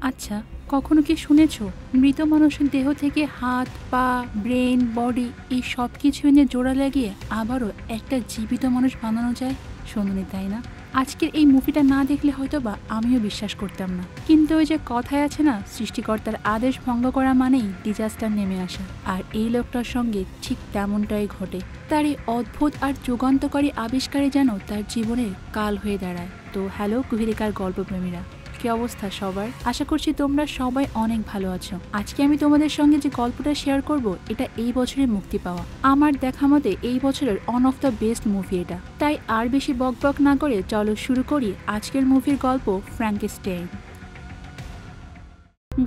আচ্ছা, কখনো কি শুনেছো মৃত মানুষের দেহ থেকে হাত, পা, ব্রেন, বডি এই সব কিছু এনে জোড়া লাগিয়ে আবারও একটা জীবিত মানুষ বানানো যায়? শোনোনি তাই না? আজকের এই মুভিটা না দেখলে হয়তো বা আমিও বিশ্বাস করতাম না, কিন্তু ওই যে কথায় আছে না, সৃষ্টিকর্তার আদেশ ভঙ্গ করা মানেই ডিজাস্টার নেমে আসা। আর এই লোকটার সঙ্গে ঠিক তেমনটাই ঘটে। তার এই অদ্ভুত আর যুগান্তকারী আবিষ্কারে যেন তার জীবনের কাল হয়ে দাঁড়ায়। তো হ্যালো কুহিলিকার গল্পপ্রেমীরা, কি অবস্থা সবার? আশা করছি তোমরা সবাই অনেক ভালো আছো। আজকে আমি তোমাদের সঙ্গে যে গল্পটা শেয়ার করব, এটা এই বছরে মুক্তি পাওয়া আমার দেখা মতে এই বছরের one of the best movie এটা। তাই আর বেশি বকবক না করে চলো শুরু করি আজকের মুভির গল্প, ফ্র্যাঙ্কেনস্টাইন।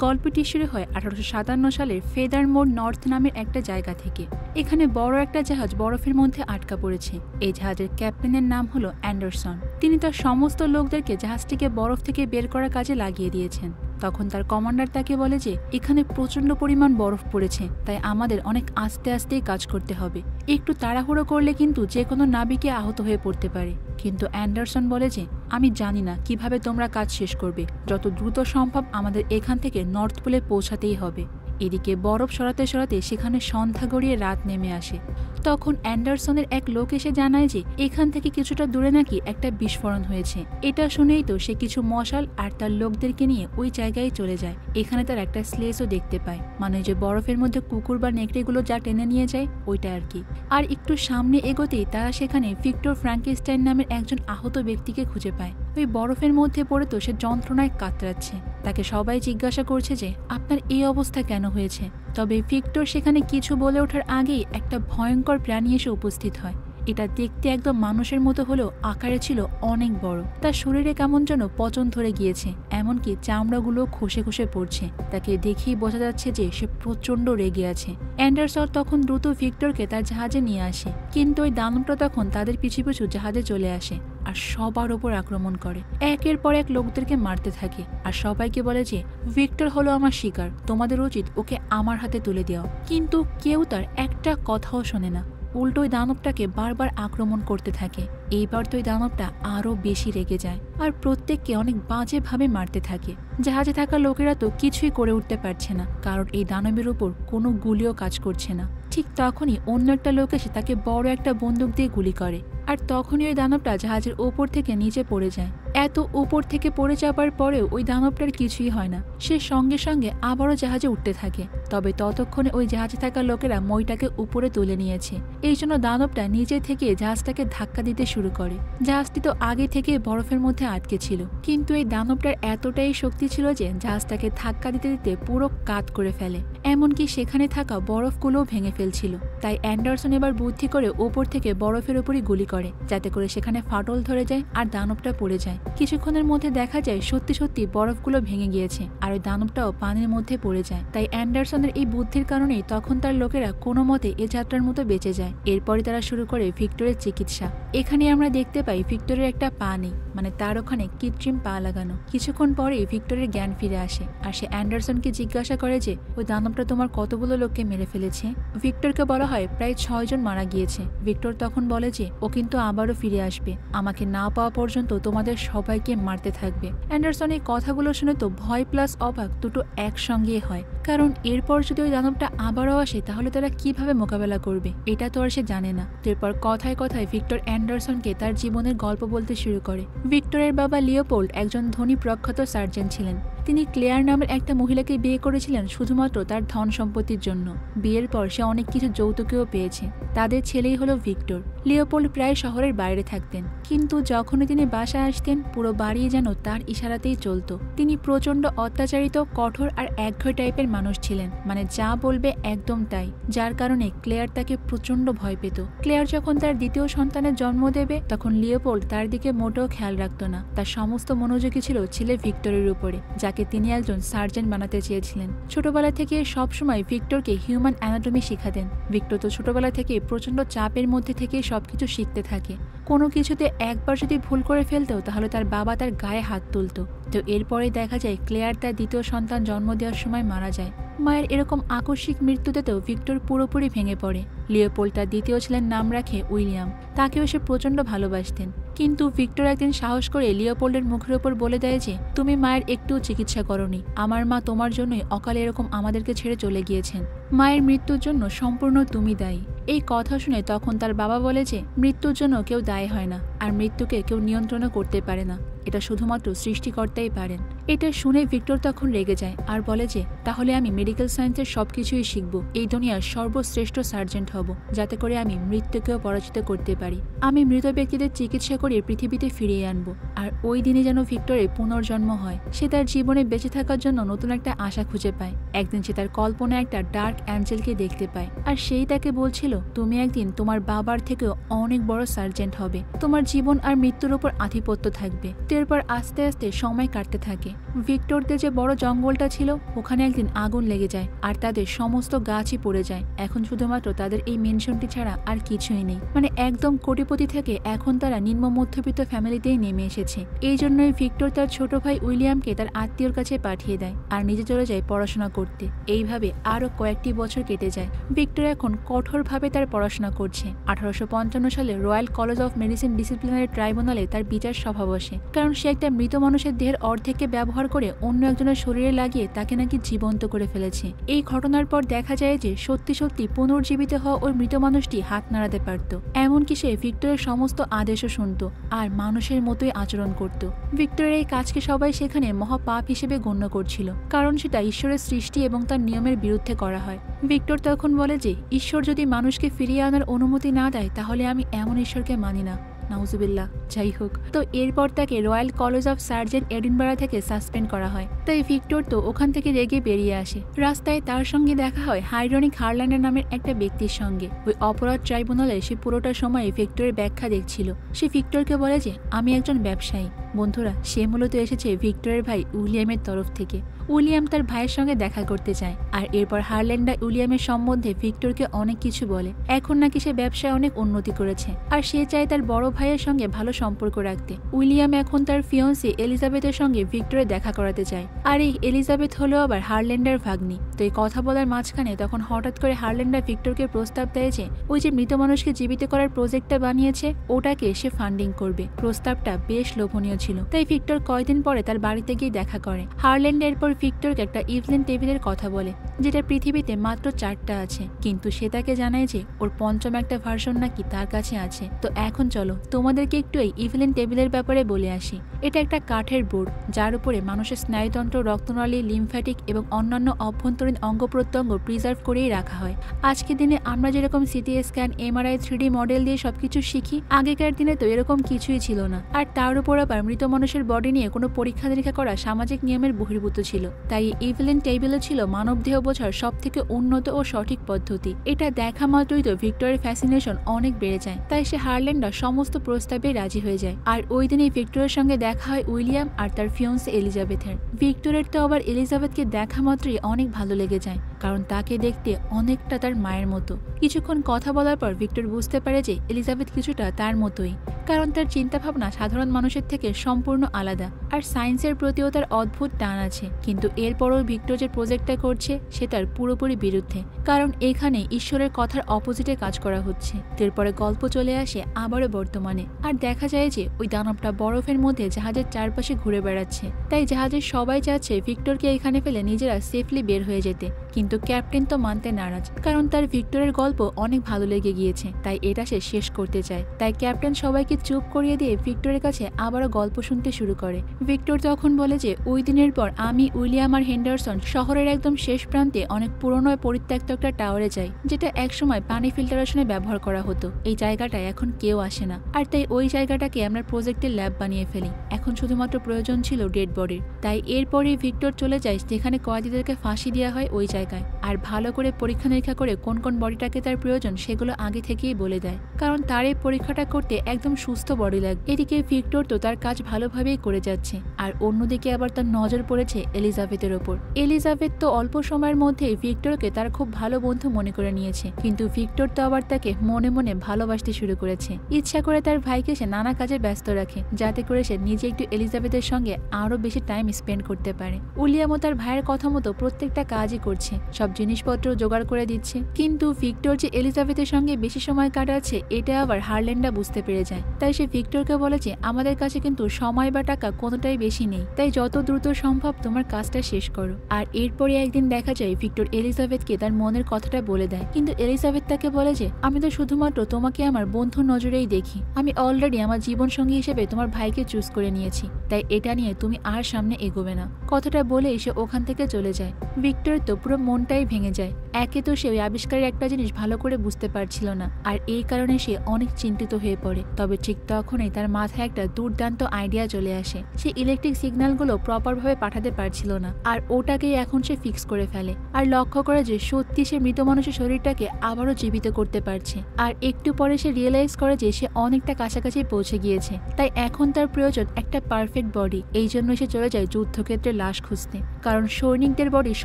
গল্পটি শুরু হয় 1857 সালের ফেদারমোর নর্থ নামের একটা জায়গা থেকে। এখানে বড় একটা জাহাজ বরফের মধ্যে আটকা পড়েছে। এই জাহাজের ক্যাপ্টেনের নাম হলো অ্যান্ডারসন। তিনি তার সমস্ত লোকদেরকে জাহাজটিকে বরফ থেকে বের করার কাজে লাগিয়ে দিয়েছেন। তখন তার কমান্ডার তাকে বলে যে এখানে প্রচন্ড পরিমাণ বরফ পড়েছে, তাই আমাদের অনেক আস্তে আস্তেই কাজ করতে হবে। একটু তাড়াহুড়ো করলে কিন্তু যে কোনো নাবিকে আহত হয়ে পড়তে পারে। কিন্তু অ্যান্ডারসন বলে যে আমি জানি না কিভাবে তোমরা কাজ শেষ করবে, যত দ্রুত সম্ভব আমাদের এখান থেকে নর্থ পোলে পৌঁছাতেই হবে। এদিকে বরফ সরাতে সরাতে সেখানে সন্ধ্যা গড়িয়ে রাত নেমে আসে। তখন অ্যান্ডারসনের এক লোক এসে জানায় যে এখান থেকে কিছুটা দূরে নাকি একটা বিস্ফোরণ হয়েছে। এটা শুনেই তো সে কিছু মশাল আর তার লোকদেরকে নিয়ে ওই জায়গায় চলে যায়। এখানে তার একটা স্লেসও দেখতে পায়, মানে যে বরফের মধ্যে কুকুর বা নেকড়েগুলো যা টেনে নিয়ে যায় ওইটা আর কি। আর একটু সামনে এগোতেই তারা সেখানে ভিক্টর ফ্র্যাঙ্কেনস্টাইন নামের একজন আহত ব্যক্তিকে খুঁজে পায়। ওই বরফের মধ্যে পড়ে তো সে যন্ত্রণায় কাতরাচ্ছে। তাকে সবাই জিজ্ঞাসা করছে যে আপনার এই অবস্থা কেন হয়েছে। তবে ভিক্টর সেখানে কিছু বলে ওঠার আগেই একটা ভয়ঙ্কর প্রাণী এসে উপস্থিত হয়। এটা দেখতে একদম মানুষের মতো হলেও আকারে ছিল অনেক বড়। তার শরীরে কেমন যেন পচন ধরে গিয়েছে, এমনকি চামড়াগুলো খসে খসে পড়ছে। তাকে দেখেই বোঝা যাচ্ছে যে সে প্রচন্ড রেগে আছে। অ্যান্ডারসন তখন দ্রুত ভিক্টরকে তার জাহাজে নিয়ে আসে, কিন্তু ওই দানবটা তখন তাদের পিছু পিছু জাহাজে চলে আসে আর সবার ওপর আক্রমণ করে। একের পর এক লোকদেরকে মারতে থাকে আর সবাইকে বলে যে ভিক্টর হলো আমার শিকার, তোমাদের উচিত ওকে আমার হাতে তুলে দেওয়া। কিন্তু কেউ তার একটা কথাও শোনে না, উল্টো ওই দানবটাকে বারবার আক্রমণ করতে থাকে। এইবার তো ওই দানবটা আরো বেশি রেগে যায় আর প্রত্যেককে অনেক বাজেভাবে মারতে থাকে। জাহাজে থাকা লোকেরা তো কিছুই করে উঠতে পারছে না, কারণ এই দানবের উপর কোনো গুলিও কাজ করছে না। ঠিক তখনই অন্য একটা লোক এসে তাকে বড় একটা বন্দুক দিয়ে গুলি করে, আর তখনই ওই দানবটা জাহাজের ওপর থেকে নিচে পড়ে যায়। এত উপর থেকে পড়ে যাবার পরেও ওই দানবটার কিছুই হয় না। সে সঙ্গে সঙ্গে আবারও জাহাজে উঠতে থাকে। তবে ততক্ষণে ওই জাহাজে থাকা লোকেরা মইটাকে উপরে তুলে নিয়েছে। এই জন্য দানবটা নিজে থেকে জাহাজটাকে ধাক্কা দিতে শুরু করে। জাহাজটি তো আগে থেকে বরফের মধ্যে আটকে ছিল, কিন্তু এই দানবটার এতটাই শক্তি ছিল যে জাহাজটাকে ধাক্কা দিতে দিতে পুরো কাত করে ফেলে, এমনকি সেখানে থাকা বরফগুলোও ভেঙে ফেলছিল। তাই অ্যান্ডারসন এবার বুদ্ধি করে ওপর থেকে বরফের উপরই গুলি করে, যাতে করে সেখানে ফাটল ধরে যায় আর দানবটা পড়ে যায়। কিছুক্ষণের মধ্যে দেখা যায় সত্যি সত্যি বরফগুলো ভেঙে গিয়েছে আর ওই দানবটাও পানির মধ্যে পড়ে যায়। তাই অ্যান্ডারসনের এই বুদ্ধির কারণেই তখন তার লোকেরা কোনো মতে এ যাত্রার মতো বেঁচে যায়। এরপরে তারা শুরু করে ভিক্টরের চিকিৎসা। এখানে আমরা দেখতে পাই ভিক্টরের একটা পা নেই, মানে তার ওখানে কৃত্রিম পা লাগানো। কিছুক্ষণ পরেই ভিক্টরের জ্ঞান ফিরে আসে আর সে অ্যান্ডারসনকে জিজ্ঞাসা করে যে ওই দানবটা তোমার কতগুলো লোককে মেরে ফেলেছে। ভিক্টরকে বলা হয় প্রায় 6 জন মারা গিয়েছে। ভিক্টর তখন বলে যে ও কিন্তু আবারও ফিরে আসবে, আমাকে না পাওয়া পর্যন্ত তোমাদের সবাইকে মারতে থাকবে। অ্যান্ডারসন এই কথাগুলো শুনে তো ভয় প্লাস অবাক দুটো একসঙ্গে হয়, কারণ এরপর যদি ওই দানবটা আবারও আসে তাহলে তারা কিভাবে মোকাবেলা করবে এটা তো আর সে জানে না। এরপর কথায় কথায় ভিক্টর অ্যান্ডারসনকে তার জীবনের গল্প বলতে শুরু করে। ভিক্টরের বাবা লিওপোল্ড একজন ধনী প্রখ্যাত সার্জন ছিলেন। তিনি ক্লেয়ার নামের একটা মহিলাকে বিয়ে করেছিলেন শুধুমাত্র তার ধন সম্পত্তির জন্য। বিয়ের পর সে অনেক কিছু যৌতুকেও পেয়েছে। তাদের ছেলেই হলো ভিক্টর। লিওপোল্ড প্রায় শহরের বাইরে থাকতেন, কিন্তু যখনই তিনি বাসায় আসতেন পুরো বাড়ি যেন তার ইশারাতেই চলত। তিনি প্রচন্ড অত্যাচারিত, কঠোর আর একঘেয়ে টাইপের মানুষ ছিলেন, মানে যা বলবে একদম তাই, যার কারণে ক্লেয়ার তাকে প্রচন্ড ভয় পেত। ক্লেয়ার যখন তার দ্বিতীয় সন্তানের জন্ম দেবে তখন লিওপোল্ড তার দিকে মোটেও খেয়াল রাখত না। তার সমস্ত মনোযোগী ছিল ছেলে ভিক্টরের উপরে, যাকে তিনি একজন সার্জন বানাতে চেয়েছিলেন। ছোটবেলা থেকে সবসময় ভিক্টরকে হিউম্যান অ্যানাটমি শিখাতেন। ভিক্টর তো ছোটবেলা থেকে প্রচন্ড চাপের মধ্যে থেকে সবকিছু শিখতে থাকে। কোনো কিছুতে একবার যদি ভুল করে ফেলতো তাহলে তার বাবা তার গায়ে হাত তুলতো। তো এরপরে দেখা যায় ক্লেয়ার তার দ্বিতীয় সন্তান জন্ম দেওয়ার সময় মারা যায়। মায়ের এরকম আকস্মিক মৃত্যুতে তো ভিক্টর পুরোপুরি ভেঙে পড়ে। লিওপোল্ড তার দ্বিতীয় ছেলের নাম রাখে উইলিয়াম। তাকেও সে প্রচণ্ড ভালোবাসতেন। কিন্তু ভিক্টর একদিন সাহস করে লিওপোল্ডের মুখের ওপর বলে দেয় যে তুমি মায়ের একটু চিকিৎসা করনি, আমার মা তোমার জন্যই অকালে এরকম আমাদেরকে ছেড়ে চলে গিয়েছেন, মায়ের মৃত্যুর জন্য সম্পূর্ণ তুমি দায়ী। এই কথা শুনে তখন তার বাবা বলে যে মৃত্যুর জন্য কেউ দায়ী হয় না, আর মৃত্যুকে কেউ নিয়ন্ত্রণও করতে পারে না, এটা শুধুমাত্র সৃষ্টিকর্তাই পারেন। এটা শুনে ভিক্টর তখন রেগে যায় আর বলে যে তাহলে আমি মেডিকেল সায়েন্সের সবকিছুই শিখব, এই দুনিয়ার সর্বশ্রেষ্ঠ সার্জেন্ট হব, যাতে করে আমি মৃত্যুকেও পরাজিত করতে পারি। আমি মৃত ব্যক্তিদের চিকিৎসা করে পৃথিবীতে ফিরিয়ে আনব। আর ওই দিনে যেন ভিক্টরের পুনর্জন্ম হয়। সে তার জীবনে বেঁচে থাকার জন্য নতুন একটা আশা খুঁজে পায়। একদিন সে তার কল্পনায় একটা ডার্ক অ্যাঞ্জেলকে দেখতে পায়, আর সেই তাকে বলছিল তুমি একদিন তোমার বাবার থেকেও অনেক বড় সার্জেন্ট হবে, তোমার জীবন আর মৃত্যুর উপর আধিপত্য থাকবে। এরপর আস্তে আস্তে সময় কাটতে থাকে। ভিক্টরদের যে বড় জঙ্গলটা ছিল ওখানে একদিন আগুন লেগে যায়, আর তাদের সমস্ত গাছই পড়ে যায়। এখন শুধুমাত্র তাদের এই মেনশনটি ছাড়া আর কিছুই নেই। মানে একদম কোটিপতি থেকে এখন তারা নিম্ন মধ্যবিত্ত ফ্যামিলিতেই নেমে এসেছে। এই জন্যই ভিক্টর তার ছোট ভাই উইলিয়ামকে তার আত্মীয়র কাছে পাঠিয়ে দেয় আর নিজে চলে যায় পড়াশোনা করতে। এইভাবে আরো কয়েকটি বছর কেটে যায়। ভিক্টর এখন কঠোরভাবে তার পড়াশোনা করছে। 1855 সালে royal college of medicine disciplinary ট্রাইব্যুনালে তার বিচার সভা বসে, কারণ সে একটা মৃত মানুষের দেহের অর্ধেককে ব্যবহার করে অন্য একজনের শরীরে লাগিয়ে তাকে নাকি জীবন্ত করে ফেলেছে। এই ঘটনার পর দেখা যায় যে সত্যি সত্যি পুনর্জীবিত হওয়া ওই মৃত মানুষটি হাত নাড়াতে পারত। এমনকি সে ভিক্টরের সমস্ত আদেশও শুনত আর মানুষের মতোই আচরণ করত। ভিক্টরের এই কাজকে সবাই সেখানে মহাপাপ হিসেবে গণ্য করছিল, কারণ সেটা ঈশ্বরের সৃষ্টি এবং তার নিয়মের বিরুদ্ধে করা হয়। ভিক্টর তখন বলে যে ঈশ্বর যদি মানুষকে ফিরিয়ে আনার অনুমতি না দেয় তাহলে আমি এমন ঈশ্বরকে মানি না। নাউজুবিল্লাহ। যাই হোক, তো এরপর তাকে royal college of sergeant Edinburgh থেকে সাসপেন্ড করা হয়। তাই ভিক্টর তো ওখান থেকে রেগে বেরিয়ে আসে। রাস্তায় তার সঙ্গে দেখা হয় হাইড্রনিক হারল্যান্ডার নামের একটা ব্যক্তির সঙ্গে। ওই অপরাধ ট্রাইব্যুনালে সে পুরোটা সময় ভিক্টরের ব্যাখ্যা দেখছিল। সে ভিক্টরকে বলে যে আমি একজন ব্যবসায়ী। বন্ধুরা, সে মূলত এসেছে ভিক্টরের ভাই উইলিয়ামের তরফ থেকে। উইলিয়াম তার ভাইয়ের সঙ্গে দেখা করতে চায়, আর এরপর হারল্যান্ডার উইলিয়ামের সম্বন্ধে ভিক্টরকে অনেক কিছু বলে। এখন নাকি সে ব্যবসায় অনেক উন্নতি করেছে, আর সে চায় তার বড় ভাইয়ের সঙ্গে ভালো সম্পর্ক রাখতে। উইলিয়াম এখন তার ফিয়ন্সি এলিজাবেথের সঙ্গে ভিক্টরে দেখা করাতে চায়, আর এই এলিজাবেথ হলো আবার হারল্যান্ডার ভাগ্নি। তো এই কথা বলার মাঝখানে তখন হঠাৎ করে হারল্যান্ডার ভিক্টরকে প্রস্তাব দেয় যে ওই যে মৃত মানুষকে জীবিত করার প্রজেক্টটা বানিয়েছে ওটাকে সে ফান্ডিং করবে। প্রস্তাবটা বেশ লোভনীয় ছিল। তাই ভিক্টর কয়েকদিন পরে তার বাড়িতে গিয়ে দেখা করে। হারল্যান্ড এরপর ভিক্টরকে একটা ইভলিন টেবিলের কথা বলে, যেটা পৃথিবীতে মাত্র 4টা আছে, কিন্তু সে তাকে জানায় যে ওর পঞ্চম একটা ভার্সন নাকি তার কাছে আছে। তো এখন চলো তোমাদেরকে একটু এই ইভলিন টেবিলের ব্যাপারে বলে আসি। এটা একটা কাঠের বোর্ড, যার উপরে মানুষের স্নায়ুতন্ত্র, রক্তনালী, লিমফ্যাটিক এবং অন্যান্য অভ্যন্তরীণ অঙ্গ প্রত্যঙ্গ প্রিজার্ভ করেই রাখা হয়। আজকের দিনে আমরা যেরকম CT scan, MRI, 3D model দিয়ে সবকিছু শিখি, আগেকার দিনে তো এরকম কিছুই ছিল না। আর তার উপর আবার মৃত মানুষের বডি নিয়ে কোনো পরীক্ষা নিরীক্ষা করা সামাজিক নিয়মের বহির্ভূত ছিল। তাই ইভলিন টেবিলও ছিল মানব দেহ বোঝার সব থেকে উন্নত ও সঠিক পদ্ধতি। এটা দেখা মাত্রই তো ভিক্টরের ফ্যাসিনেশন অনেক বেড়ে যায়। তাই সে হারল্যান্ডার সমস্ত প্রস্তাবে রাজি হয়ে যায়। আর ওই দিনই ভিক্টরের সঙ্গে দেখা হয় উইলিয়াম আর তার ফিয়ন্সি এলিজাবেথের। ভিক্টরের তো আবার এলিজাবেথকে দেখা মাত্রই অনেক ভালো লেগে যায়, কারণ তাকে দেখতে অনেকটা তার মায়ের মতো। কিছুক্ষণ কথা বলার পর ভিক্টর বুঝতে পারে যে এলিজাবেথ কিছুটা তার মতোই, কারণ তার চিন্তাভাবনা সাধারণ মানুষের থেকে সম্পূর্ণ আলাদা, আর সায়েন্সের প্রতিও তার অদ্ভুত টান আছে। কিন্তু এরপরও ভিক্টর যে প্রজেক্টটা করছে সে তার পুরোপুরি বিরুদ্ধে, কারণ এখানে ঈশ্বরের কথার অপোজিটে কাজ করা হচ্ছে। এরপরে গল্প চলে আসে আবারও বর্তমানে, আর দেখা যায় যে ওই দানবটা বরফের মধ্যে জাহাজের চারপাশে ঘুরে বেড়াচ্ছে। তাই জাহাজের সবাই চাচ্ছে ভিক্টরকে এখানে ফেলে নিজেরা সেফলি বের হয়ে যেতে, কিন্তু ক্যাপ্টেন তো মানতে নারাজ, কারণ তার ভিক্টরের গল্প অনেক ভালো লেগে গিয়েছে। তাই এটা সে শেষ করতে চায়। তাই ক্যাপ্টেন সবাইকে চুপ করিয়ে দিয়ে ভিক্টরের কাছে আবারও গল্প শুনতে শুরু করে। ভিক্টর তখন বলে যে ওই দিনের পর আমি, উইলিয়াম আর হেন্ডারসন শহরের একদম শেষ প্রান্তে অনেক পুরনো পরিত্যক্ত একটা টাওয়ারে যাই, যেটা একসময় পানি ফিল্টারেশনে ব্যবহার করা হতো। এই জায়গাটায় এখন কেউ আসে না, আর তাই ওই জায়গাটাকে আমরা প্রজেক্টের ল্যাব বানিয়ে ফেলি। এখন শুধুমাত্র প্রয়োজন ছিল ডেড বডির। তাই এরপরে ভিক্টর চলে যায় যেখানে কয়েদিদেরকে ফাঁসি দেওয়া হয় ওই জায়গায়। জায়গায়, আর ভালো করে পরীক্ষা নিরীক্ষা করে কোন কোন বডিটাকে তার প্রয়োজন সেগুলো আগে থেকেই বলে দেয়, কারণ তার এই পরীক্ষাটা করতে একদম সুস্থ বডি লাগে। এদিকে ভিক্টর তো তার কাজ ভালোভাবেই করে যাচ্ছে, আর অন্যদিকে আবার তার নজর পড়েছে এলিজাবেথের ওপর। এলিজাবেথ তো অল্প সময়ের মধ্যেই ভিক্টরকে তার খুব ভালো বন্ধু মনে করে নিয়েছে, কিন্তু ভিক্টর তো আবার তাকে মনে মনে ভালোবাসতে শুরু করেছে। ইচ্ছা করে তার ভাইকে সে নানা কাজে ব্যস্ত রাখে, যাতে করে সে নিজে একটু এলিজাবেথের সঙ্গে আরো বেশি টাইম স্পেন্ড করতে পারে। উইলিয়ামও তার ভাইয়ের কথা মতো প্রত্যেকটা কাজই করছে, সব জিনিসপত্র জোগাড় করে দিচ্ছে, কিন্তু ভিক্টর যে এলিজাবেথের সঙ্গে বেশি সময় কাটাচ্ছে এটা আবার হারল্যান্ডা বুঝতে পেরে যায়। তাই সে ভিক্টরকে বলে যে আমাদের কাছে কিন্তু সময় বা টাকা কোনোটাই বেশি নেই, তাই যত দ্রুত সম্ভব তোমার কাজটা শেষ করো। আর এরপরে একদিন দেখা যায় ভিক্টর এলিজাবেথকে তার মনের কথাটা বলে দেয়, কিন্তু এলিজাবেথ তাকে বলে যে আমি তো শুধুমাত্র তোমাকে আমার বন্ধুর নজরেই দেখি, আমি অলরেডি আমার জীবন সঙ্গী হিসেবে তোমার ভাইকে চুজ করে নিয়েছি, তাই এটা নিয়ে তুমি আর সামনে এগোবে না। কথাটা বলে সে ওখান থেকে চলে যায়। ভিক্টর তো পুরো মনটাই ভেঙে যায়। একে তো সে ওই আবিষ্কারের একটা জিনিস ভালো করে বুঝতে পারছিল না, আর এই কারণে সে অনেক চিন্তিত হয়ে পড়ে। তবে ঠিক তখনই তার মাথায় একটা দুর্দান্ত আইডিয়া চলে আসে। সে ইলেকট্রিক সিগন্যালগুলো প্রপার ভাবে পাঠাতে পারছিল না, আর ওটাকেই এখন সে ফিক্স করে ফেলে, আর লক্ষ্য করে যে সত্যি সে মৃত মানুষের শরীরটাকে আবারও জীবিত করতে পারছে। আর একটু পরে সে রিয়েলাইজ করে যে সে অনেকটা কাছাকাছি পৌঁছে গিয়েছে, তাই এখন তার প্রয়োজন একটা পারফেক্ট বডি। এই জন্য সে চলে যায় যুদ্ধক্ষেত্রে লাশ খুঁজতে, কারণ সৈনিকদের বডি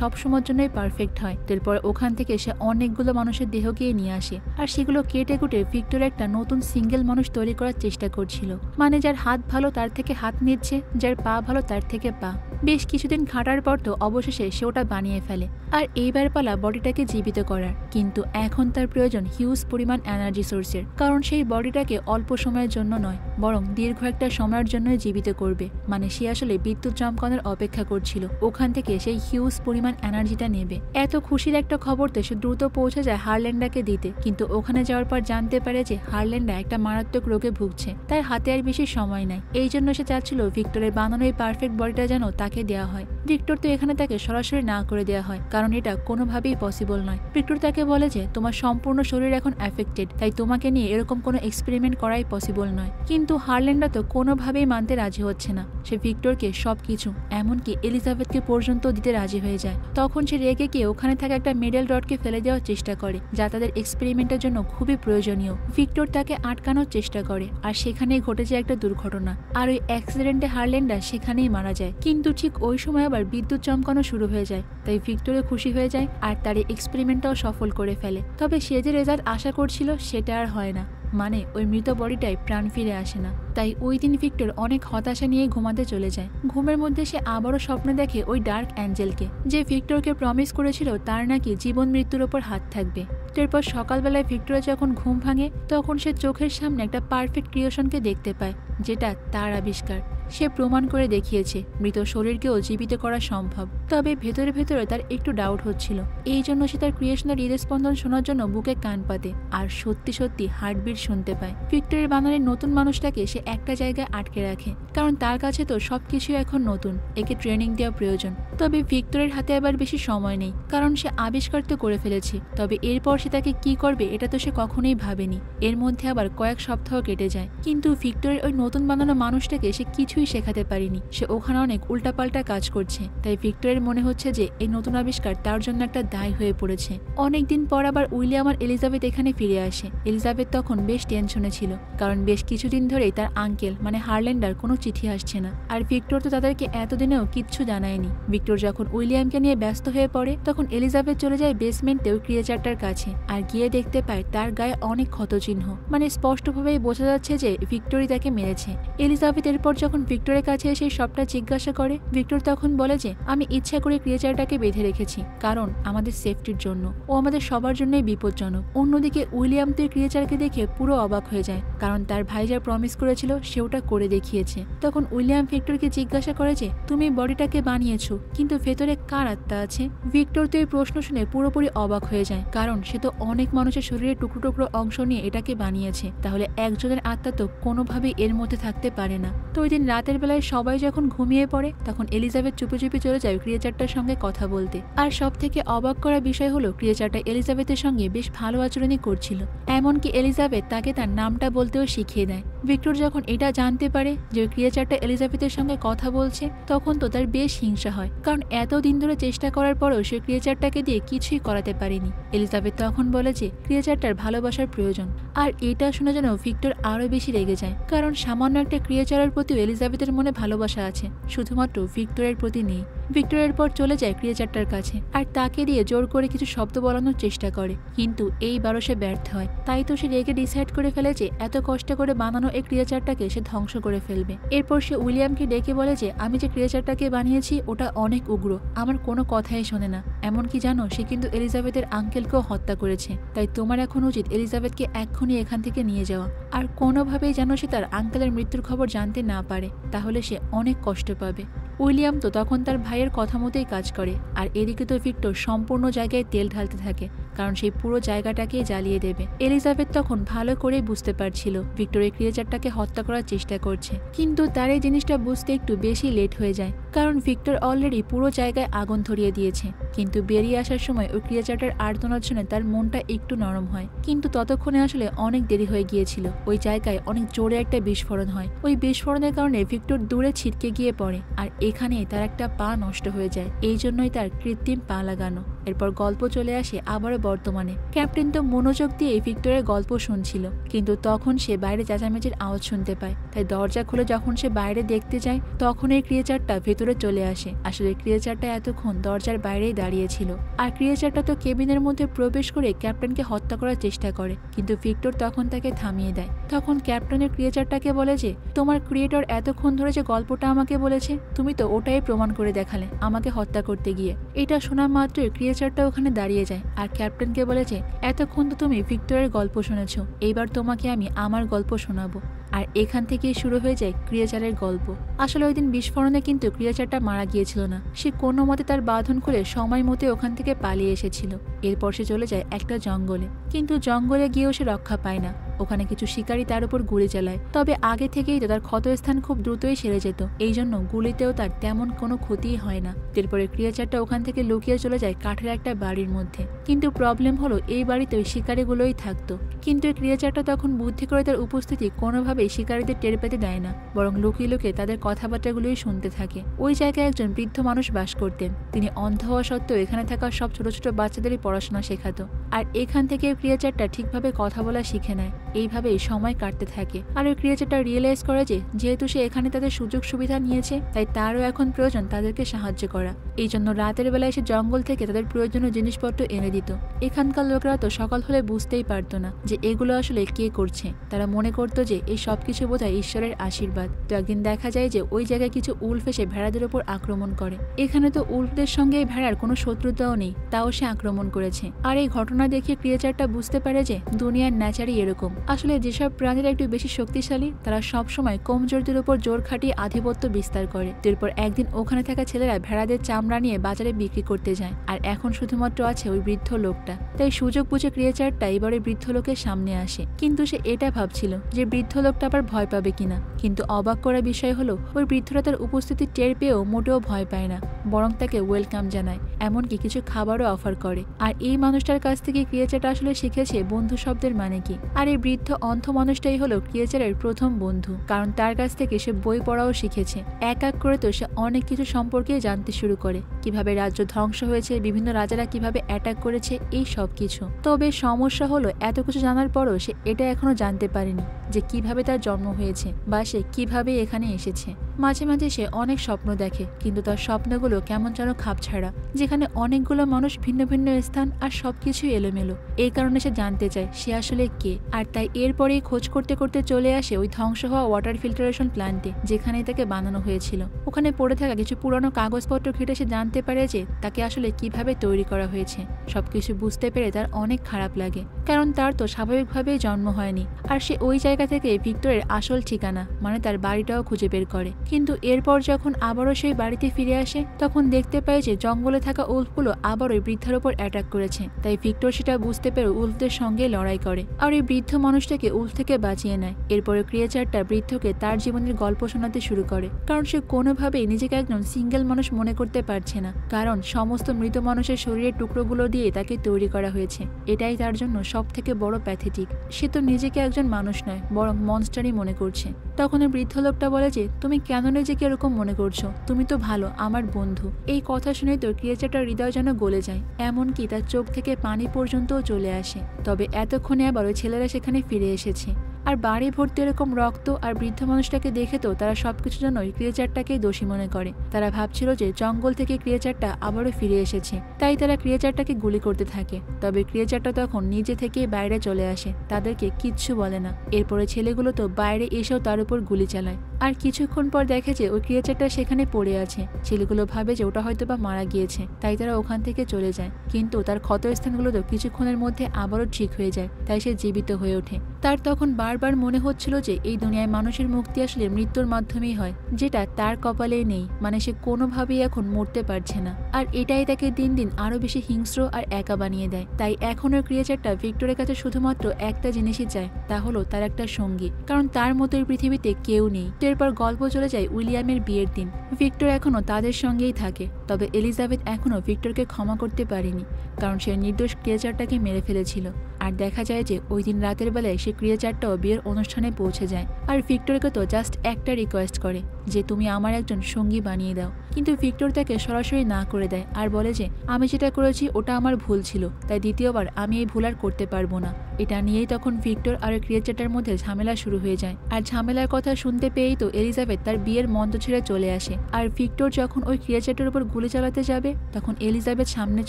সবসময়ের জন্যই পারফেক্ট হয়। এরপর ওখান থেকে সে অনেকগুলো মানুষের দেহ গিয়ে নিয়ে আসে, আর সেগুলো কেটে কুটে ভিক্টর একটা নতুন সিঙ্গেল মানুষ তৈরি করার চেষ্টা করছিল, মানে যার হাত ভালো তার থেকে হাত নিচ্ছে, যার পা ভালো তার থেকে পা। বেশ কিছুদিন খাটার পর তো অবশেষে সে ওটা বানিয়ে ফেলে, আর এইবার পালা বডিটাকে জীবিত করার। কিন্তু এখন তার প্রয়োজন হিউজ পরিমাণ এনার্জি সোর্সের, কারণ সেই বডিটাকে অল্প সময়ের জন্য নয় বরং দীর্ঘ একটা সময়ের জন্য জীবিত করবে। মানে সে আসলে বিদ্যুৎ চমকানোর অপেক্ষা করছিল, ওখান থেকে সেই হিউজ পরিমাণ এনার্জিটা নেবে। এত খুশির একটা খবর তো সে দ্রুত পৌঁছে যায় হারল্যান্ডাকে দিতে, কিন্তু ওখানে যাওয়ার পর জানতে পারে যে হারল্যান্ডা একটা মারাত্মক রোগে ভুগছে, তার হাতে আর বেশি সময় নাই। এই জন্য সে চাচ্ছিল ভিক্টরের বানানো এই পারফেক্ট বডিটা যেন তাকে দেওয়া হয়। ভিক্টর তো এখানে তাকে সরাসরি না করে দেওয়া হয়, কারণ এটা কোনোভাবেই পসিবল নয়। ভিক্টর তাকে বলে যে তোমার সম্পূর্ণ শরীর এখন অ্যাফেক্টেড, তাই তোমাকে নিয়ে এরকম কোনো এক্সপেরিমেন্ট করাই পসিবল নয়। কিন্তু হারল্যান্ডা তো কোনোভাবেই মানতে রাজি হচ্ছে না। সে ভিক্টরকে সবকিছু এমনকি এলিজাবেথকে পর্যন্ত দিতে রাজি হয়ে যায়। তখন সে রেগে গিয়ে ওখানে থাকা একটা মেডেল রডকে ফেলে দেওয়ার চেষ্টা করে, যা তাদের এক্সপেরিমেন্টের জন্য খুবই প্রয়োজনীয়। ভিক্টর তাকে আটকানোর চেষ্টা করে, আর সেখানেই ঘটে যায় একটা দুর্ঘটনা, আর ওই অ্যাক্সিডেন্টে হারল্যান্ডা সেখানেই মারা যায়। কিন্তু ঠিক ওই সময় আবার বিদ্যুৎ চমকানো শুরু হয়ে যায়, তাই ভিক্টরও খুশি হয়ে যায় আর তার এক্সপেরিমেন্টটাও সফল করে ফেলে। তবে সে যে রেজাল্ট আশা করছিল সেটা আর হয় না, মানে ওই মৃত বডিটাই প্রাণ ফিরে আসে না। তাই ওই দিন ভিক্টর অনেক হতাশা নিয়ে ঘুমাতে চলে যায়। ঘুমের মধ্যে সে আবারও স্বপ্নে দেখে ওই ডার্ক অ্যাঞ্জেলকে, যে ভিক্টরকে প্রমিস করেছিল তার নাকি জীবন মৃত্যুর ওপর হাত থাকবে। এরপর সকালবেলায় ভিক্টরের যখন ঘুম ভাঙে তখন সে চোখের সামনে একটা পারফেক্ট ক্রিয়েশনকে দেখতে পায়, যেটা তার আবিষ্কার। সে প্রমাণ করে দেখিয়েছে মৃত শরীরকেও জীবিত করা সম্ভব। তবে ভেতরে ভেতরে তার একটু ডাউট হচ্ছিল, এই জন্য সে তার ক্রিয়েশনের হৃদস্পন্দন শোনার জন্য বুকে কান পাতে, আর সত্যি সত্যি হার্টবিট শুনতে পায়। ভিক্টরের বানানের নতুন মানুষটাকে সে একটা জায়গায় আটকে রাখে, কারণ তার কাছে তো সবকিছু এখন নতুন, একে ট্রেনিং দেওয়া প্রয়োজন। তবে ভিক্টরের হাতে আবার বেশি সময় নেই, কারণ সে আবিষ্কার তো করে ফেলেছে। তবে এরপর সে তাকে কি করবে এটা তো সে কখনোই ভাবেনি। এর মধ্যে আবার কয়েক সপ্তাহ কেটে যায়, কিন্তু ভিক্টরের ওই নতুন বানানো মানুষটাকে সে কিছুই শেখাতে পারেনি। সে ওখানে অনেক উল্টাপাল্টা কাজ করছে, তাই ভিক্টরের মনে হচ্ছে যে এই নতুন আবিষ্কার তার জন্য একটা দায় হয়ে পড়েছে। অনেকদিন পর আবার উইলিয়াম আর এলিজাবেথ এখানে ফিরে আসে। এলিজাবেথ তখন বেশ টেনশনে ছিল, কারণ বেশ কিছুদিন ধরেই তার আঙ্কেল মানে হারল্যান্ডার কোনো চিঠি আসছে না, আর ভিক্টর তো তাদেরকে এতদিনেও কিচ্ছু জানায়নি। ভিক্টর যখন উইলিয়ামকে নিয়ে ব্যস্ত হয়ে পড়ে তখন এলিজাবেথ চলে যায় বেসমেন্টে ওই ক্রিয়েচারটার কাছে, আর গিয়ে দেখতে পায় তার গায়ে অনেক ক্ষতচিহ্ন, মানে স্পষ্টভাবেই বোঝা যাচ্ছে যে ভিক্টরই তাকে মেরেছে। এলিজাবেথ এরপর যখন ভিক্টরের কাছে এসে সবটা জিজ্ঞাসা করে, ভিক্টর তখন বলে যে আমি ইচ্ছা করে ক্রিয়েচারটাকে বেঁধে রেখেছি, কারণ আমাদের সেফটির জন্য, ও আমাদের সবার জন্যই বিপজ্জনক। অন্যদিকে উইলিয়াম তো ক্রিয়েচারকে দেখে পুরো অবাক হয়ে যায়, কারণ তার ভাই যা প্রমিস করেছিল সে ওটা করে দেখিয়েছে। তখন উইলিয়াম ভিক্টরকে জিজ্ঞাসা করে যে তুমি বডিটাকে বানিয়েছো, কিন্তু ভেতরে কার আত্মা আছে? ভিক্টর তো এই প্রশ্ন শুনে পুরোপুরি অবাক হয়ে যায়, কারণ সে তো অনেক মানুষের শরীরে টুকরো টুকরো অংশ নিয়ে এটাকে বানিয়েছে, তাহলে একজনের আত্মা তো কোনোভাবেই এর মধ্যে থাকতে পারে না। তো ওই দিন রাতের বেলায় সবাই যখন ঘুমিয়ে পড়ে তখন এলিজাবেথ চুপি চুপি চলে যায় ক্রিয়েচারটার সঙ্গে কথা বলতে। আর সব থেকে অবাক করা বিষয় হলো ক্রিয়েচারটা এলিজাবেথের সঙ্গে বেশ ভালো আচরণই করছিল, এমনকি এলিজাবেথ তাকে তার নামটা বলতেও শিখিয়ে দেয়। ভিক্টর যখন এটা জানতে পারে যে ক্রিয়েচারটা এলিজাবেথের সঙ্গে কথা বলছে, তখন তো তার বেশ হিংসা হয়, কারণ এতদিন ধরে চেষ্টা করার পরেও সে ক্রিয়েচারটাকে দিয়ে কিছুই করাতে পারেনি। এলিজাবেথ তখন বলে যে ক্রিয়েচারটার ভালোবাসার প্রয়োজন, আর এটা শুনে যেন ভিক্টর আরো বেশি রেগে যায়, কারণ সামান্য একটা ক্রিয়েচারের প্রতিও এলিজাবেথের মনে ভালোবাসা আছে, শুধুমাত্র ভিক্টরের প্রতি নেই। ভিক্টরের পর চলে যায় ক্রিয়েচারটার কাছে আর তাকে দিয়ে জোর করে কিছু শব্দ বলানোর চেষ্টা করে, কিন্তু এইবারও সে ব্যর্থ হয়। তাই তো সে রেগে ডিসাইড করে ফেলে যে এত কষ্ট করে বানানো এই ক্রিয়েচারটাকে সে ধ্বংস করে ফেলবে। এরপর সে উইলিয়ামকে ডেকে বলে যে আমি যে ক্রিয়েচারটাকে বানিয়েছি ওটা অনেক উগ্র, আমার কোনো কথাই শোনে না, এমনকি জানো সে কিন্তু এলিজাবেথের আঙ্কেলকেও হত্যা করেছে। তাই তোমার এখন উচিত এলিজাবেথকে এক্ষুনি এখান থেকে নিয়ে যাওয়া, আর কোনোভাবেই যেন সে তার আঙ্কেলের মৃত্যুর খবর জানতে না পারে, তাহলে সে অনেক কষ্ট পাবে। উইলিয়াম তো তখন তার ভাইয়ের কথা মতোই কাজ করে, আর এদিকে তো ভিক্টর সম্পূর্ণ জায়গায় তেল ঢালতে থাকে, কারণ সেই পুরো জায়গাটাকেই জ্বালিয়ে দেবে। এলিজাবেথ তখন ভালো করেই বুঝতে পারছিল ভিক্টর এই ক্রিয়েচারটাকে হত্যা করার চেষ্টা করছে, কিন্তু তার এই জিনিসটা বুঝতে একটু বেশি লেট হয়ে যায়, কারণ ভিক্টর অলরেডি পুরো জায়গায় আগুন ধরিয়ে দিয়েছে। কিন্তু বেরিয়ে আসার সময় ওই ক্রিয়েচারটার আর্তনাদ শুনে তার মনটা একটু নরম হয়, কিন্তু ততক্ষণে আসলে অনেক দেরি হয়ে গিয়েছিল। ওই জায়গায় অনেক জোরে একটা বিস্ফোরণ হয়, ওই বিস্ফোরণের কারণে ভিক্টর দূরে ছিটকে গিয়ে পড়ে, আর এখানে তার একটা পা নষ্ট হয়ে যায়, এই জন্যই তার কৃত্রিম পা লাগানো। এরপর গল্প চলে আসে আবারও বর্তমানে। ক্যাপ্টেন তো মনোযোগ দিয়ে ভিক্টরের গল্প শুনছিল, কিন্তু তখন সে বাইরে চেঁচামেচির আওয়াজ শুনতে পায়। তাই দরজা খুলে যখন সে বাইরে দেখতে যায়, তখন এই ক্রিয়েচারটা ভেতরে চলে আসে। আসলে ক্রিয়েচারটা এতক্ষণ দরজার বাইরেই দাঁড়িয়েছিল, আর ক্রিয়েচারটা তো কেবিনের মধ্যে প্রবেশ করে ক্যাপ্টেনকে হত্যা করার চেষ্টা করে, কিন্তু ভিক্টর তখন তাকে থামিয়ে দেয়। তখন ক্যাপ্টেনের ক্রিয়েচারটাকে বলে যে তোমার ক্রিয়েটর এতক্ষণ ধরে যে গল্পটা আমাকে বলেছে, তুমি তো ওটাই প্রমাণ করে দেখালে আমাকে হত্যা করতে গিয়ে। এটা শোনা মাত্রই ক্রিয়েচারটা ওখানে দাঁড়িয়ে যায়, আর ক্যাপ্টেনকে বলে যে এতক্ষণ তো তুমি ভিক্টরের গল্প শুনেছো, এইবার তোমাকে আমি আমার গল্প শোনাবো। আর এখান থেকেই শুরু হয়ে যায় ক্রিয়েচারের গল্প। আসলে ওই দিন বিস্ফোরণে কিন্তু ক্রিয়েচারটা মারা গিয়েছিল না, সে কোনো মতে তার বাঁধন করে সময় মতো ওখান থেকে পালিয়ে এসেছিল। এরপর সে চলে যায় একটা জঙ্গলে, কিন্তু জঙ্গলে গিয়েও সে রক্ষা পায় না। ওখানে কিছু শিকারী তার উপর গুলি চালায়, তবে আগে থেকেই তো তার ক্ষতস্থান খুব দ্রুতই সেরে যেত, এই জন্য গুলিতেও তার তেমন কোনো ক্ষতিই হয় না। এরপরে ক্রিয়েচারটা ওখান থেকে লুকিয়ে চলে যায় কাঠের একটা বাড়ির মধ্যে, কিন্তু প্রবলেম হলো এই বাড়িতে ওই শিকারীগুলোই থাকতো। কিন্তু এই ক্রিয়েচারটা তখন বুদ্ধি করে তার উপস্থিতি কোনোভাবেই শিকারীদের টের পেতে দেয় না, বরং লুকিয়ে লুকিয়ে তাদের কথাবার্তাগুলোই শুনতে থাকে। ওই জায়গায় একজন বৃদ্ধ মানুষ বাস করতেন, তিনি অন্ধ হওয়া সত্ত্বেও এখানে থাকা সব ছোট ছোট বাচ্চাদেরই পড়াশোনা শেখাতো, আর এখান থেকে ক্রিয়েচারটা ঠিকভাবে কথা বলা শিখে নেয়। এইভাবেই সময় কাটতে থাকে, আর ওই ক্রিয়েচারটা রিয়েলাইজ করে যে যেহেতু সে এখানে তাদের সুযোগ সুবিধা নিয়েছে, তাই তারও এখন প্রয়োজন তাদেরকে সাহায্য করা। এই জন্য রাতের বেলায় সে জঙ্গল থেকে তাদের প্রয়োজনীয় জিনিসপত্র এনে দিত। এখানকার লোকেরা তো সকাল হলে বুঝতেই পারতো না যে এগুলো আসলে কে করছে, তারা মনে করতো যে এই সবকিছু বোধহয় ঈশ্বরের আশীর্বাদ। তো একদিন দেখা যায় যে ওই জায়গায় কিছু উল্ফ এসে ভেড়াদের উপর আক্রমণ করে। এখানে তো উল্ফদের সঙ্গে এই ভেড়ার কোনো শত্রুতাও নেই, তাও সে আক্রমণ করেছে। আর এই ঘটনা দেখে ক্রিয়েচারটা বুঝতে পারে যে দুনিয়ার ন্যাচারই এরকম। আসলে যেসব প্রাণীরা একটু বেশি শক্তিশালী, তারা সবসময় কমজোরদের উপর জোর খাটিয়ে আধিপত্য বিস্তার করে। এরপর একদিন ওখানে থাকা ছেলেরা ভেড়াদের চামড়া নিয়ে বাজারে বিক্রি করতে যায়, আর এখন শুধুমাত্র আছে ওই বৃদ্ধ লোকটা। তাই সুযোগ বুঝে ক্রিয়েচারটা এবার ওই বৃদ্ধ লোকের সামনে আসে, কিন্তু সে এটা ভাবছিল যে বৃদ্ধ লোকটা আবার ভয় পাবে কিনা। কিন্তু অবাক করা বিষয় হলো ওই বৃদ্ধরা তার উপস্থিতি টের পেয়েও মোটেও ভয় পায় না, বরং তাকে ওয়েলকাম জানায়, এমনকি কিছু খাবারও অফার করে। আর এই মানুষটার কাছ থেকে ক্রিয়েচারটা আসলে শিখেছে বন্ধু শব্দের মানে কি। আর এই বৃদ্ধ অন্ধ মানুষটাই হলো ক্রিয়েচারের প্রথম বন্ধু, কারণ তার কাছ থেকে সে বই পড়াও শিখেছে। এক এক করে তো সে অনেক কিছু সম্পর্কে জানতে শুরু করে, কিভাবে রাজ্য ধ্বংস হয়েছে, বিভিন্ন রাজারা কিভাবে অ্যাটাক করেছে, এই সব কিছু। তবে সমস্যা হলো এত কিছু জানার পরও সে এটা এখনো জানতে পারেনি যে কিভাবে তার জন্ম হয়েছে বা সে কিভাবে এখানে এসেছে। মাঝে মাঝে সে অনেক স্বপ্ন দেখে, কিন্তু তার স্বপ্নগুলো কেমন যেন খাপছাড়া, যেখানে অনেকগুলো মানুষ ভিন্ন ভিন্ন স্থান আর সবকিছুই এলোমেলো। এই কারণে সে জানতে চায় সে আসলে কে। আর তাই এরপরেই খোঁজ করতে করতে চলে আসে ওই ধ্বংস হওয়া ওয়াটার ফিল্টারেশন প্ল্যান্টে, যেখানেই তাকে বানানো হয়েছিল। ওখানে পড়ে থাকা কিছু পুরানো কাগজপত্র ঘেটে সে জানতে পারে যে তাকে আসলে কিভাবে তৈরি করা হয়েছে। সবকিছু বুঝতে পেরে তার অনেক খারাপ লাগে, কারণ তার তো স্বাভাবিকভাবেই জন্ম হয়নি। আর সে ওই জায়গা থেকে ভিক্টরের আসল ঠিকানা মানে তার বাড়িটাও খুঁজে বের করে। কিন্তু এরপর যখন আবারও সেই বাড়িতে ফিরে আসে, তখন দেখতে পায় যে জঙ্গলে থাকা উল্ফগুলো আবার ওই বৃদ্ধার উপর অ্যাটাক করেছে। তাই ভিক্টর সেটা বুঝতে পেরে উল্ফদের সঙ্গে লড়াই করে, আর এই বৃদ্ধ মানুষটাকে উল্ফ থেকে বাঁচিয়ে নেয়। এরপরে ক্রিয়েচারটা বৃদ্ধকে তার জীবনের গল্প শোনাতে শুরু করে, কারণ সে কোনোভাবেই নিজেকে একজন সিঙ্গেল মানুষ মনে করতে পারছে না, কারণ সমস্ত মৃত মানুষের শরীরের টুকরোগুলো দিয়ে তাকে তৈরি করা হয়েছে। এটাই তার জন্য সব থেকে বড় প্যাথেটিক। সে তো নিজেকে একজন মানুষ নয়, বরং মনস্টারই মনে করছে। তখন ওই বৃদ্ধ লোকটা বলে যে তুমি কেন নিজেকে এরকম মনে করছো, তুমি তো ভালো, আমার বন্ধু। এই কথা শুনে তো ক্রিয়েচারটার হৃদয় যেন গলে যায়, এমনকি তার চোখ থেকে পানি পর্যন্তও চলে আসে। তবে এতক্ষণে আবার ওই ছেলেরা সেখানে ফিরে এসেছে, আর বাড়ি ভর্তি এরকম রক্ত আর বৃদ্ধ মানুষটাকে দেখে তো তারা সবকিছুর জন্যই ক্রিয়েচারটাকেই দোষী মনে করে। তারা ভাবছিল যে জঙ্গল থেকে ক্রিয়েচারটা আবারও ফিরে এসেছে, তাই তারা ক্রিয়েচারটাকে গুলি করতে থাকে। তবে ক্রিয়েচারটা তখন নিজে থেকেই বাইরে চলে আসে, তাদেরকে কিচ্ছু বলে না। এরপরে ছেলেগুলো তো বাইরে এসেও তার উপর গুলি চালায়। আর কিছুক্ষণ পর দেখে যে ওই ক্রিয়েচারটা সেখানে পড়ে আছে। ছেলেগুলো ভাবে যে ওটা হয়তো বা মারা গিয়েছে, তাই তারা ওখান থেকে চলে যায়। কিন্তু তার ক্ষতস্থানগুলো তো কিছুক্ষণের মধ্যে আবারও ঠিক হয়ে যায়, তাই সে জীবিত হয়ে ওঠে। তার তখন বারবার মনে হচ্ছিল যে এই দুনিয়ায় মানুষের মুক্তি আসলে মৃত্যুর মাধ্যমেই হয়, যেটা তার কপালে নেই। মানে সে কোনোভাবেই এখন মরতে পারছে না, আর এটাই তাকে দিন দিন আরো বেশি হিংস্র আর একা বানিয়ে দেয়। তাই এখন ওই ক্রিয়েচারটা ভিক্টরের কাছে শুধুমাত্র একটা জিনিসই চায়, তা হলো তার একটা সঙ্গী, কারণ তার মতো এই পৃথিবীতে কেউ নেই। এরপর গল্প চলে যায় উইলিয়ামের বিয়ের দিন। ভিক্টর এখনো তাদের সঙ্গেই থাকে, তবে এলিজাবেথ এখনো ভিক্টরকে ক্ষমা করতে পারেনি, কারণ সে নির্দোষ ক্রিয়েচারটাকে মেরে ফেলেছিল। আর দেখা যায় যে ওই দিন রাতের বেলায় সে ক্রিয়েচারটাও বিয়ের অনুষ্ঠানে পৌঁছে যায়, আর ভিক্টরকে তো জাস্ট একটা রিকোয়েস্ট করে যে তুমি আমার একজন সঙ্গী বানিয়ে দাও। কিন্তু ভিক্টর তাকে সরাসরি না করে দেয় আর বলে যে আমি যেটা করেছি ওটা আমার ভুল ছিল, তাই দ্বিতীয়বার আমি এই ভুল আর করতে পারবো না। এটা নিয়েই তখন ভিক্টর আর ক্রিয়েচারটার মধ্যে ঝামেলা শুরু হয়ে যায়। আর ঝামেলার কথা শুনতে পেয়েই তো এলিজাবেথ তার বিয়ের মঞ্চ ছেড়ে চলে আসে। আর ভিক্টর যখন ওই ক্রিয়েচারটার উপর গুলি চালাতে যাবে তখন এলিজাবেথ সামনে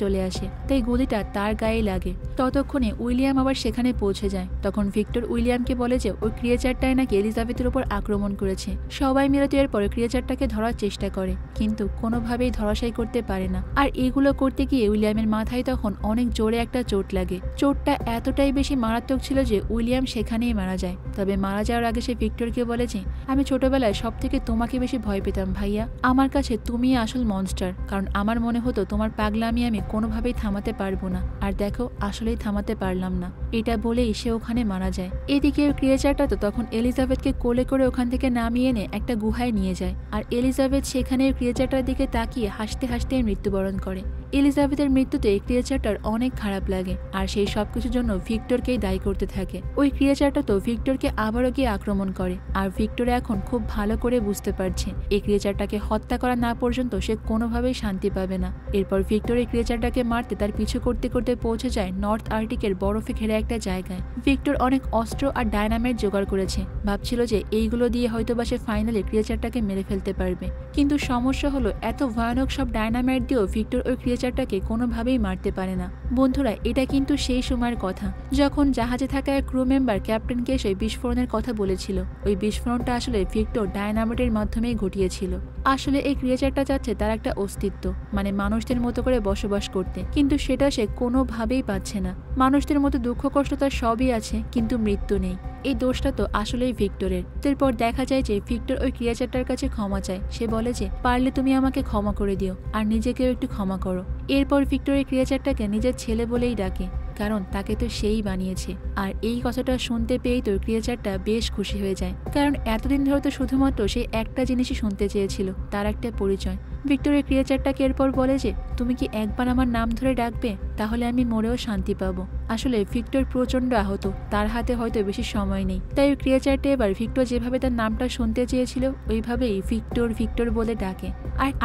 চলে আসে, তাই গুলিটা তার গায়ে লাগে। ততক্ষণে উইলিয়াম আবার সেখানে পৌঁছে যায়। তখন ভিক্টর উইলিয়ামকে বলে যে ওই ক্রিয়েচারটাই নাকি এলিজাবেথের উপর আক্রমণ করেছে। সবাই মিলে তো এরপরে ক্রিয়েচারটাকে ধরার চেষ্টা করে, কিন্তু কোনোভাবেই ধরাশায়ী করতে পারে না। আর এগুলো করতে গিয়ে উইলিয়ামের মাথায় তখন অনেক জোরে একটা চোট লাগে। চোটটা এতটাই বেশি মারাত্মক ছিল যে উইলিয়াম সেখানেই মারা যায়। তবে মারা যাওয়ার আগে সে ভিক্টরকে বলে যে আমি ছোটবেলায় সব থেকে তোমাকে বেশি ভয় পেতাম ভাইয়া, আমার কাছে তুমিই আসল মনস্টার, কারণ আমার মনে হতো তোমার পাগলামি আমি কোনোভাবেই থামাতে পারবো না। আর দেখো আসলেই থামাতে পারলাম না। এটা বলেই সে ওখানে মারা যায়। এদিকে ক্রিয়েচারটা তো তখন এলিজাবেথকে কোলে করে ওখান থেকে নামিয়ে এনে একটা গুহায় নিয়ে যায়, আর এলিজাবেথ সেখানে ক্রিয়েচারটার দিকে তাকিয়ে হাসতে হাসতে মৃত্যুবরণ করে। এলিজাবেথের মৃত্যুতে ক্রিয়েচারটার অনেক খারাপ লাগে, আর সেই সবকিছুর জন্য ভিক্টরকেই দায়ী করতে থাকে। ওই ক্রিয়েচারটা তো ভিক্টরকে আবারও গিয়ে আক্রমণ করে, আর ভিক্টর এখন খুব ভালো করে বুঝতে পারছে এই ক্রিয়েচারটাকে হত্যা করা না পর্যন্ত সে কোনোভাবেই শান্তি পাবে না। এরপর ভিক্টর এই ক্রিয়েচারটাকে মারতে তার পিছু করতে করতে পৌঁছে যায় নর্থ আর্কটিকের বরফে ঘেরা একটা জায়গায়। ভিক্টর অনেক অস্ত্র আর ডায়নামাইট জোগাড় করেছে, ভাবছিল যে এইগুলো দিয়ে হয়তোবা সে ফাইনালি ক্রিয়েচারটাকে মেরে ফেলতে পারবে। কিন্তু সমস্যা হলো এত ভয়ানক সব ডায়নামাইট দিয়েও ভিক্টর ওই ক্রিয়েচারটাকে কোনোভাবেই মারতে পারে না। বন্ধুরা, এটা কিন্তু সেই সময়ের কথা যখন জাহাজে থাকা এক ক্রু মেম্বার ক্যাপ্টেনকে সেই বিস্ফোরণের কথা বলেছিল। ওই বিস্ফোরণটা আসলে ভিক্টর ডায়নামাইটের মাধ্যমেই ঘটিয়েছিল। আসলে এই ক্রিয়েচারটা চাচ্ছে তার একটা অস্তিত্ব, মানে মানুষদের মতো করে বসবাস করতে, কিন্তু সেটা সে কোনোভাবেই পাচ্ছে না। মানুষদের মতো দুঃখ কষ্ট তার সবই আছে, কিন্তু মৃত্যু নেই। এই দোষটা তো আসলেই ভিক্টরের। এরপর দেখা যায় যে ভিক্টর ওই ক্রিয়েচারটার কাছে ক্ষমা চায়। সে বলে যে পারলে তুমি আমাকে ক্ষমা করে দিও, আর নিজেকেও একটু ক্ষমা করো। এরপর ভিক্টর এই ক্রিয়েচারটাকে নিজের ছেলে বলেই ডাকে, কারণ তাকে তো সেই বানিয়েছে। আর এই কথাটা শুনতে পেয়েই তো ক্রিয়েচারটা বেশ খুশি হয়ে যায়, কারণ এতদিন ধরে তো শুধুমাত্র সে একটা জিনিসই শুনতে চেয়েছিল, তার একটা পরিচয়। ভিক্টরের ক্রিয়েচারটাকে এরপর বলে যে তুমি কি একবার আমার নাম ধরে ডাকবে, তাহলে আমি মরেও শান্তি পাবো। আসলে ভিক্টর প্রচন্ড আহত, তার হাতে হয়তো বেশি সময় নেই, তাই ওই ক্রিয়েচারটা এবার ভিক্টর যেভাবে তার নামটা শুনতে চেয়েছিল ওইভাবেই ভিক্টর ভিক্টর বলে ডাকে।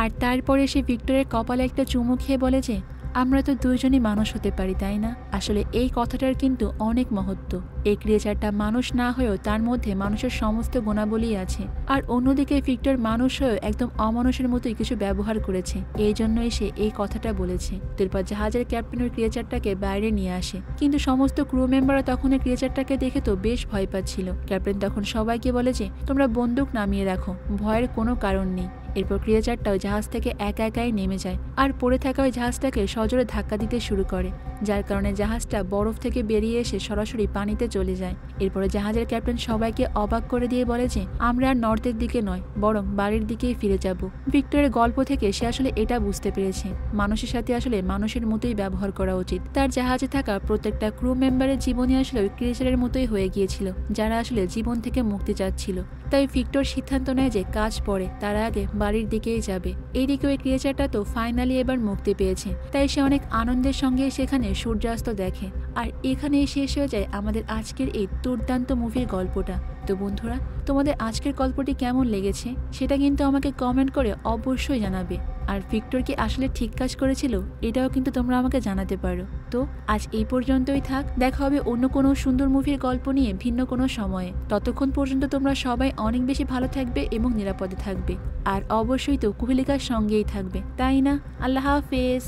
আর তারপরে সে ভিক্টরের কপালে একটা চুমু খেয়ে বলে যে আমরা তো দুইজনই মানুষ হতে পারি, তাই না? আসলে এই কথাটার কিন্তু অনেক মহত্ব। এই ক্রিয়েচারটা মানুষ না হয়েও তার মধ্যে মানুষের সমস্ত গুণাবলী আছে। আর অন্যদিকে ভিক্টর মানুষ হয়েও একদম অমানুষের মতোই কিছু ব্যবহার করেছে, এই জন্যই সে এই কথাটা বলেছে। এরপর জাহাজের ক্যাপ্টেন ওই ক্রিয়েচারটাকে বাইরে নিয়ে আসে, কিন্তু সমস্ত ক্রু মেম্বাররা তখন এই ক্রিয়েচারটাকে দেখে তো বেশ ভয় পাচ্ছিল। ক্যাপ্টেন তখন সবাইকে বলে যে তোমরা বন্দুক নামিয়ে রাখো, ভয়ের কোনো কারণ নেই। এরপর ক্রিয়েচারটাও জাহাজ থেকে একা একাই নেমে যায়, আর পড়ে থাকা ওই জাহাজটাকে সজোরে ধাক্কা দিতে শুরু করে, যার কারণে জাহাজটা বরফ থেকে বেরিয়ে এসে সরাসরি পানিতে চলে যায়। এরপরে জাহাজের ক্যাপ্টেন সবাইকে অবাক করে দিয়ে বলে যে আমরা আর নর্থের দিকে নয়, বরং বাড়ির দিকেই ফিরে যাব। ভিক্টরের গল্প থেকে সে আসলে এটা বুঝতে পেরেছে মানুষের সাথে আসলে মানুষের মতোই ব্যবহার করা উচিত। তার জাহাজে থাকা প্রত্যেকটা ক্রু মেম্বারের জীবনই আসলে ওই ক্রিয়েচারের মতোই হয়ে গিয়েছিল, যারা আসলে জীবন থেকে মুক্তি চাচ্ছিল। তাই ভিক্টর সিদ্ধান্ত নেয় যে কাজ পড়ে তার আগে বাড়ির দিকেই যাবে। এইদিকে ওই ক্রিয়েচারটা তো ফাইনালি এবার মুক্তি পেয়েছে, তাই সে অনেক আনন্দের সঙ্গে সেখানে সূর্যাস্ত দেখে। আর এখানেই শেষ হয়ে যায় আমাদের আজকের এই দুর্দান্ত মুভির গল্পটা। তো বন্ধুরা, তোমাদের আজকের গল্পটি কেমন লেগেছে সেটা কিন্তু আমাকে কমেন্ট করে অবশ্যই জানাবে। আর ভিক্টর কি আসলে ঠিক কাজ করেছিল এটাও কিন্তু তোমরা আমাকে জানাতে পারো। তো আজ এই পর্যন্তই থাক, দেখা হবে অন্য কোনো সুন্দর মুভির গল্প নিয়ে ভিন্ন কোনো সময়ে। ততক্ষণ পর্যন্ত তোমরা সবাই অনেক বেশি ভালো থাকবে এবং নিরাপদে থাকবে। আর অবশ্যই তো কুহেলিকার সঙ্গেই থাকবে, তাই না? আল্লাহ হাফেজ।